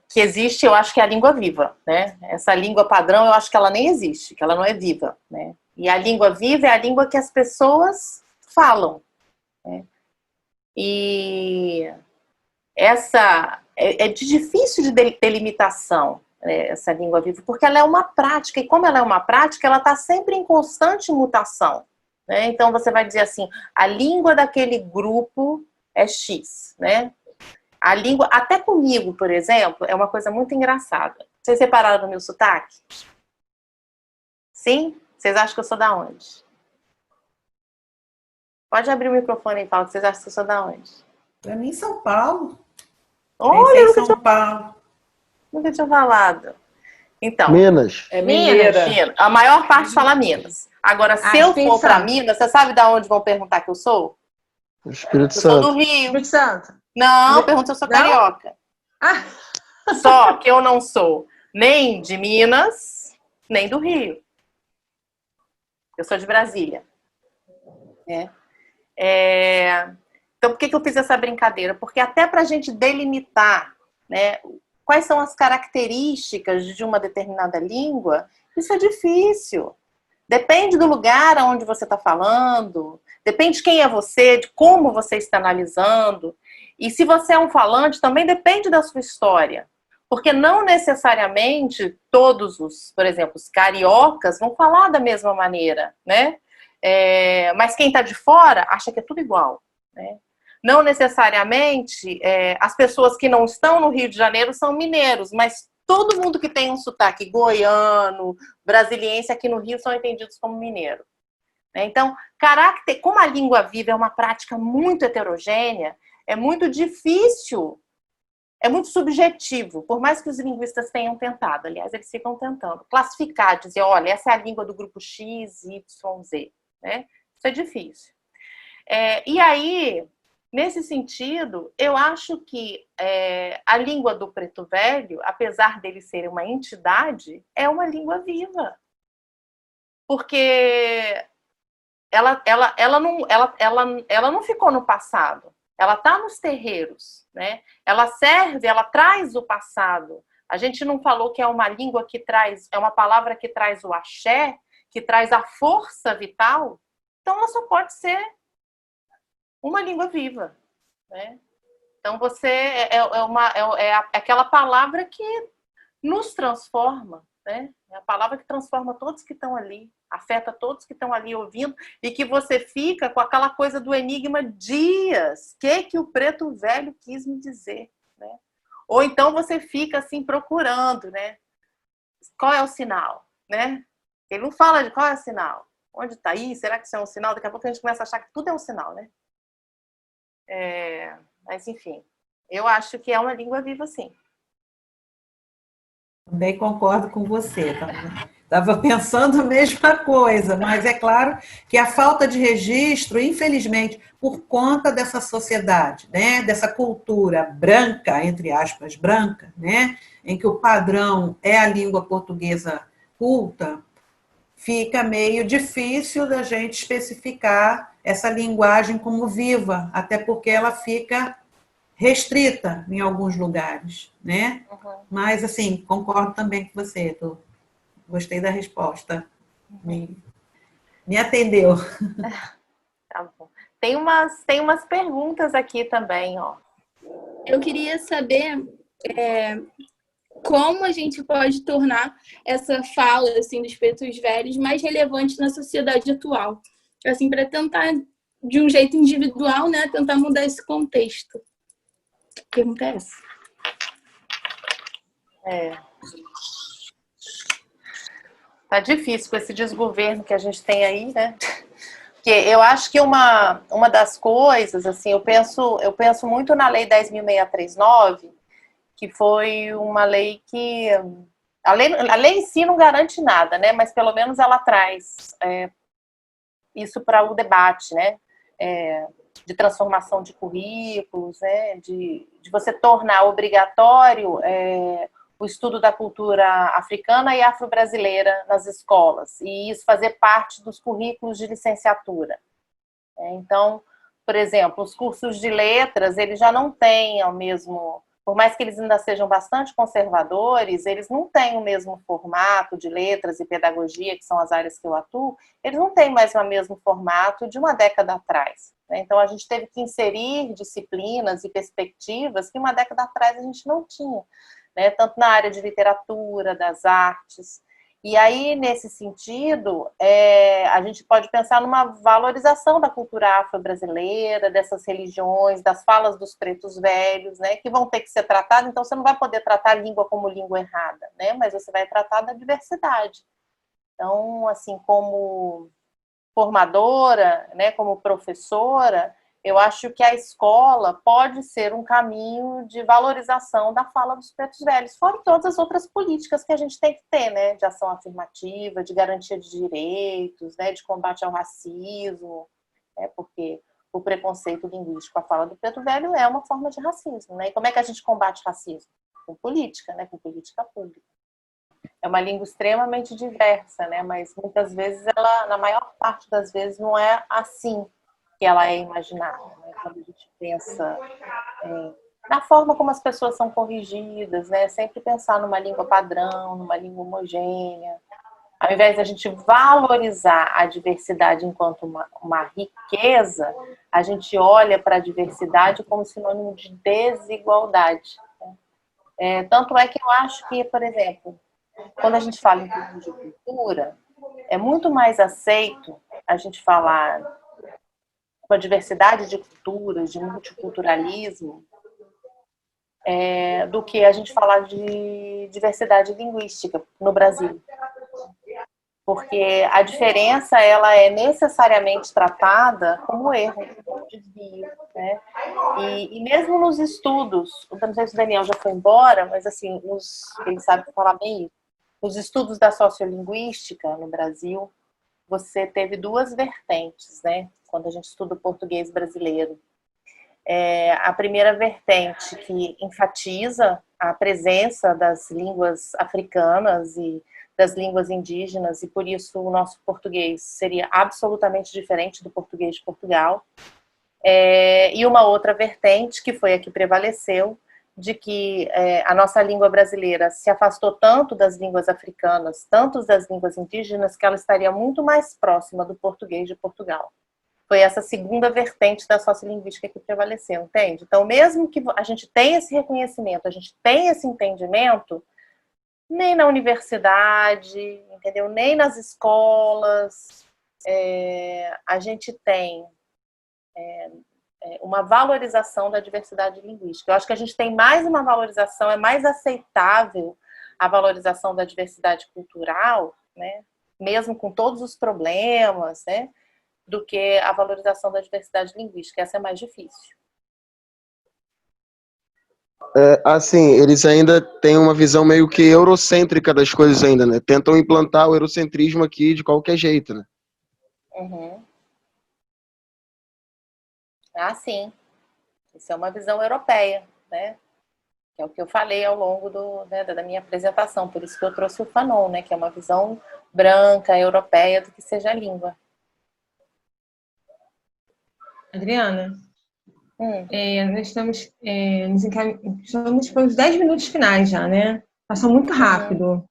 que existe, eu acho que é a língua viva, né? Essa língua padrão, eu acho que ela nem existe, que ela não é viva, né? E a língua viva é a língua que as pessoas falam, né? E essa é difícil de delimitação, né, essa língua viva, porque ela é uma prática, e como ela é uma prática, ela está sempre em constante mutação, né? Então você vai dizer assim, a língua daquele grupo é X, né? A língua, até comigo, por exemplo, é uma coisa muito engraçada. Vocês repararam no meu sotaque? Sim? Vocês acham que eu sou da onde? Pode abrir o microfone e falar que vocês acham que eu sou da onde? Para mim, São Paulo. Olha, Pensei em São Paulo. Nunca tinha falado. Então, Minas. É mineira. Minas. A maior parte fala Minas. Agora, se eu for para Minas, você sabe de onde vão perguntar que eu sou? Espírito Eu sou do Santo. Rio. Espírito Santo. Não, pergunta se eu sou carioca. Ah, Só que eu não sou nem de Minas, nem do Rio. Eu sou de Brasília. Então, por que eu fiz essa brincadeira? Porque até para a gente delimitar, né, quais são as características de uma determinada língua, isso é difícil. Depende do lugar onde você está falando, depende de quem é você, de como você está analisando. E se você é um falante, também depende da sua história. Porque não necessariamente todos os, por exemplo, os cariocas vão falar da mesma maneira, né? Mas quem está de fora acha que é tudo igual, né? Não necessariamente as pessoas que não estão no Rio de Janeiro são mineiros, mas todo mundo que tem um sotaque goiano, brasiliense aqui no Rio são entendidos como mineiro. Então, como a língua viva é uma prática muito heterogênea, é muito difícil, é muito subjetivo, por mais que os linguistas tenham tentado, aliás, eles ficam tentando classificar, dizer, olha, essa é a língua do grupo X, Y, Z, né? Isso é difícil. E aí, nesse sentido, eu acho que a língua do preto velho, apesar dele ser uma entidade, é uma língua viva. Porque ela não ficou no passado. Ela está nos terreiros, né? Ela serve, ela traz o passado. A gente não falou que é uma língua que traz, é uma palavra que traz o axé, que traz a força vital. Então, ela só pode ser uma língua viva, né? Então, você é aquela palavra que nos transforma, né? É a palavra que transforma todos que estão ali, afeta todos que estão ali ouvindo, e que você fica com aquela coisa do enigma dias. O que o preto velho quis me dizer, né? Ou então você fica assim procurando, né? Qual é o sinal, né? Ele não fala de qual é o sinal. Onde está aí? Será que isso é um sinal? Daqui a pouco a gente começa a achar que tudo é um sinal, né? Mas, enfim, eu acho que é uma língua viva, sim. Também concordo com você. Tá? Estava pensando a mesma coisa, mas é claro que a falta de registro, infelizmente, por conta dessa sociedade, né, dessa cultura branca, entre aspas, branca, né, em que o padrão é a língua portuguesa culta, fica meio difícil da gente especificar essa linguagem como viva, até porque ela fica restrita em alguns lugares, né? Uhum. Mas, assim, concordo também com você, gostei da resposta. Me atendeu. Tá bom. Tem umas perguntas aqui também, ó. Eu queria saber como a gente pode tornar essa fala assim dos pretos velhos mais relevante na sociedade atual, assim, para tentar de um jeito individual, né, tentar mudar esse contexto. A pergunta é essa. Tá difícil com esse desgoverno que a gente tem aí, né? Porque eu acho que uma das coisas, assim, eu penso muito na Lei 10.639, que foi uma lei que... A lei em si não garante nada, né? Mas pelo menos ela traz isso para o debate, né? De transformação de currículos, né? De você tornar obrigatório o estudo da cultura africana e afro-brasileira nas escolas, e isso fazer parte dos currículos de licenciatura. Então, por exemplo, os cursos de letras, eles já não têm o mesmo... Por mais que eles ainda sejam bastante conservadores, eles não têm o mesmo formato de letras e pedagogia, que são as áreas que eu atuo, eles não têm mais o mesmo formato de uma década atrás. Então, a gente teve que inserir disciplinas e perspectivas que uma década atrás a gente não tinha, né? Tanto na área de literatura, das artes. E aí, nesse sentido, a gente pode pensar numa valorização da cultura afro-brasileira, dessas religiões, das falas dos pretos velhos, né, que vão ter que ser tratadas. Então, você não vai poder tratar a língua como língua errada, né, mas você vai tratar da diversidade. Então, assim, como formadora, né, como professora, eu acho que a escola pode ser um caminho de valorização da fala dos pretos velhos, fora todas as outras políticas que a gente tem que ter, né, de ação afirmativa, de garantia de direitos, né, de combate ao racismo, né, porque o preconceito linguístico, a fala do preto velho é uma forma de racismo, né, e como é que a gente combate racismo? Com política, né, com política pública. É uma língua extremamente diversa, né, mas muitas vezes ela, na maior parte das vezes, não é assim que ela é imaginada, né? Quando a gente pensa na forma como as pessoas são corrigidas, né? Sempre pensar numa língua padrão, numa língua homogênea. Ao invés de a gente valorizar a diversidade enquanto uma riqueza, a gente olha para a diversidade como sinônimo de desigualdade. Né? Tanto é que eu acho que, por exemplo, quando a gente fala em termos de cultura, é muito mais aceito a gente falar com a diversidade de culturas, de multiculturalismo, do que a gente falar de diversidade linguística no Brasil. Porque a diferença, ela é necessariamente tratada como erro, como desvio, né? E mesmo nos estudos, não sei se o Daniel já foi embora, mas assim, ele sabe falar bem isso. Os estudos da sociolinguística no Brasil, você teve duas vertentes, né? Quando a gente estuda o português brasileiro. A primeira vertente, que enfatiza a presença das línguas africanas e das línguas indígenas, e por isso o nosso português seria absolutamente diferente do português de Portugal. E uma outra vertente, que foi a que prevaleceu, de que a nossa língua brasileira se afastou tanto das línguas africanas, tanto das línguas indígenas, que ela estaria muito mais próxima do português de Portugal. Foi essa segunda vertente da sociolinguística que prevaleceu, entende? Então, mesmo que a gente tenha esse reconhecimento, a gente tenha esse entendimento, nem na universidade, entendeu? Nem nas escolas, a gente tem uma valorização da diversidade linguística. Eu acho que a gente tem mais uma valorização, é mais aceitável a valorização da diversidade cultural, né? Mesmo com todos os problemas, né? Do que a valorização da diversidade linguística. Essa é mais difícil. Assim, eles ainda têm uma visão meio que eurocêntrica das coisas ainda, né? Tentam implantar o eurocentrismo aqui de qualquer jeito, né? Uhum. Ah, sim. Isso é uma visão europeia, né? Que é o que eu falei ao longo da minha apresentação. Por isso que eu trouxe o Fanon, né? Que é uma visão branca, europeia do que seja a língua. Adriana, Hum. nós estamos para os 10 minutos finais já, né? Passou muito rápido.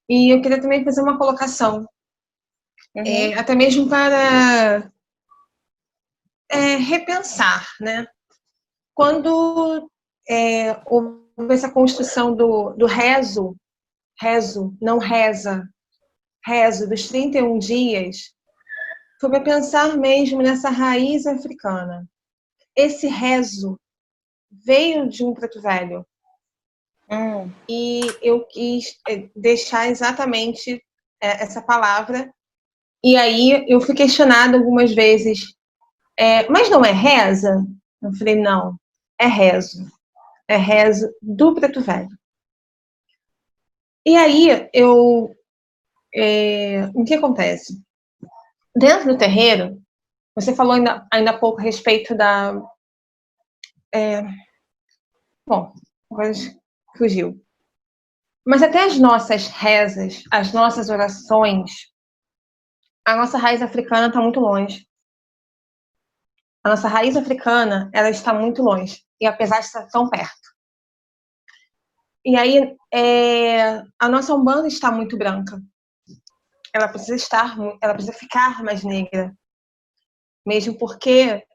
E eu queria também fazer uma colocação, até mesmo para repensar, né? Quando houve essa construção do rezo, não reza, rezo dos 31 dias, foi para pensar mesmo nessa raiz africana. Esse rezo veio de um preto velho. E eu quis deixar exatamente essa palavra. E aí eu fui questionada algumas vezes, mas não é reza? Eu falei, não, é rezo. É rezo do preto velho. E aí o que acontece? Dentro do terreiro, você falou ainda há pouco a respeito da... bom, agora fugiu. Mas até as nossas rezas, as nossas orações, a nossa raiz africana está muito longe. A nossa raiz africana, ela está muito longe, e apesar de estar tão perto. E aí, a nossa Umbanda está muito branca. Ela precisa ficar mais negra. Mesmo porque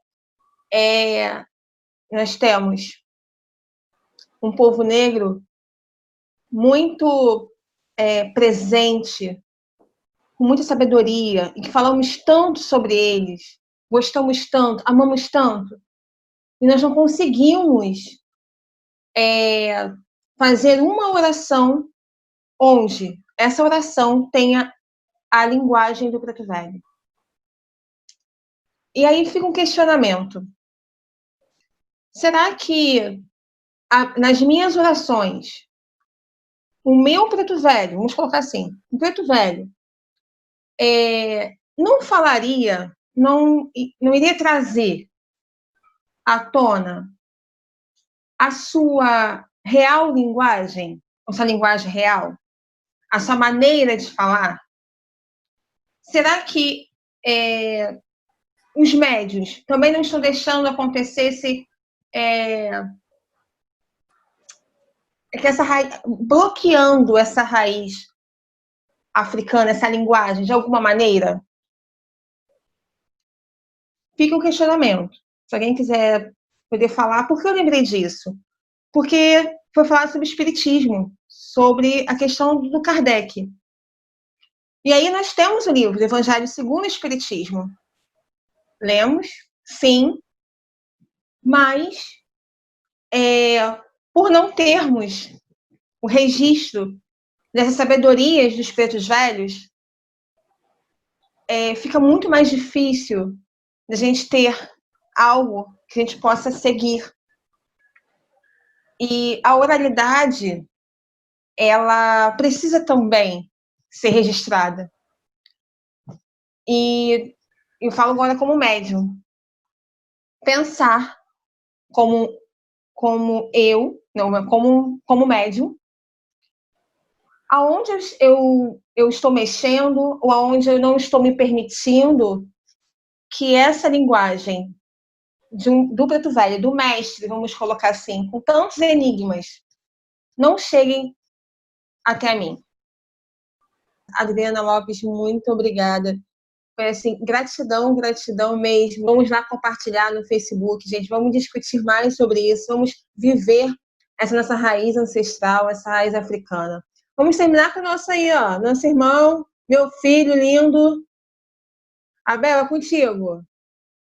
nós temos um povo negro muito presente, com muita sabedoria, e que falamos tanto sobre eles, gostamos tanto, amamos tanto, e nós não conseguimos fazer uma oração onde essa oração tenha a linguagem do preto velho. E aí fica um questionamento. Será que nas minhas orações, o meu preto velho, vamos colocar assim, o preto velho, não falaria, não iria trazer à tona a sua real linguagem, a sua linguagem real, a sua maneira de falar? Será que os médios também não estão deixando acontecer bloqueando essa raiz africana, essa linguagem, de alguma maneira? Fica um questionamento. Se alguém quiser poder falar, por que eu lembrei disso? Porque foi falado sobre espiritismo, sobre a questão do Kardec. E aí nós temos o livro Evangelho segundo o Espiritismo. Lemos, sim, mas por não termos o registro dessas sabedorias dos pretos velhos, fica muito mais difícil da gente ter algo que a gente possa seguir. E a oralidade, ela precisa também ser registrada. E eu falo agora como médium. Pensar como médium, aonde eu estou mexendo ou aonde eu não estou me permitindo que essa linguagem do preto velho, do mestre, vamos colocar assim, com tantos enigmas, não cheguem até mim. Adriana Lopes, muito obrigada. Foi assim, gratidão, gratidão mesmo. Vamos lá compartilhar no Facebook, gente. Vamos discutir mais sobre isso. Vamos viver essa nossa raiz ancestral, essa raiz africana. Vamos terminar com o nosso aí, ó. Nosso irmão, meu filho lindo. Abel, é contigo.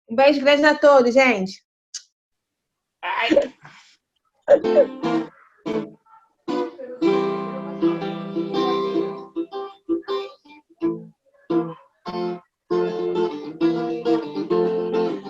Um beijo grande a todos, gente. Ai.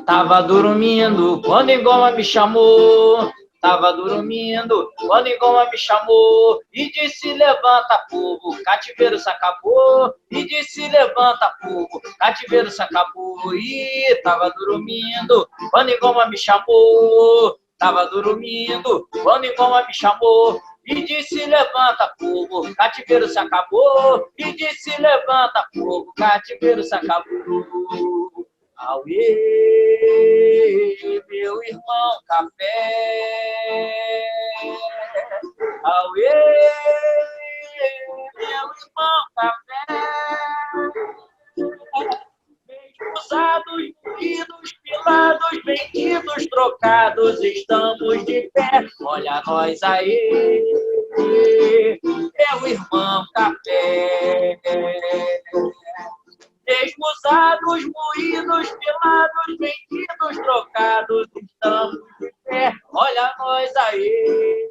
Tava dormindo quando Engoma me chamou. tava dormindo, quando Engoma me chamou e disse: levanta, povo, cativeiro se acabou. E disse: levanta, povo, cativeiro se acabou. E tava dormindo, quando Engoma me chamou. Tava dormindo, quando Engoma me chamou e disse: levanta, povo, cativeiro se acabou. E disse: levanta, povo, cativeiro se acabou. Auê, meu irmão café. Auê, meu irmão café. Usados, moídos, pilados, vendidos, trocados, estamos de pé. Olha nós aí, meu irmão café. Desmusados, moídos, pilados, vendidos, trocados, estamos de pé. Olha nós aí,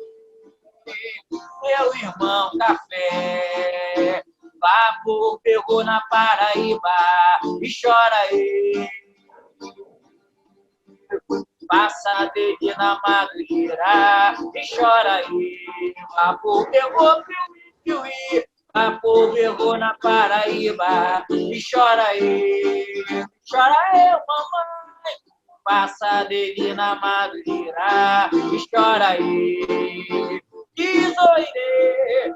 meu irmão café. Papo pegou na Paraíba e chora aí. Passa dele na Madureira e chora aí. Papo pegou piuí, papo pegou na Paraíba e chora aí. Chora aí, mamãe. Passa dele na Madureira e chora aí. Diz oire.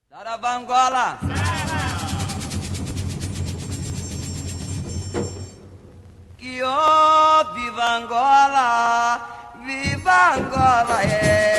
Darabangola. Que viva Angola, é.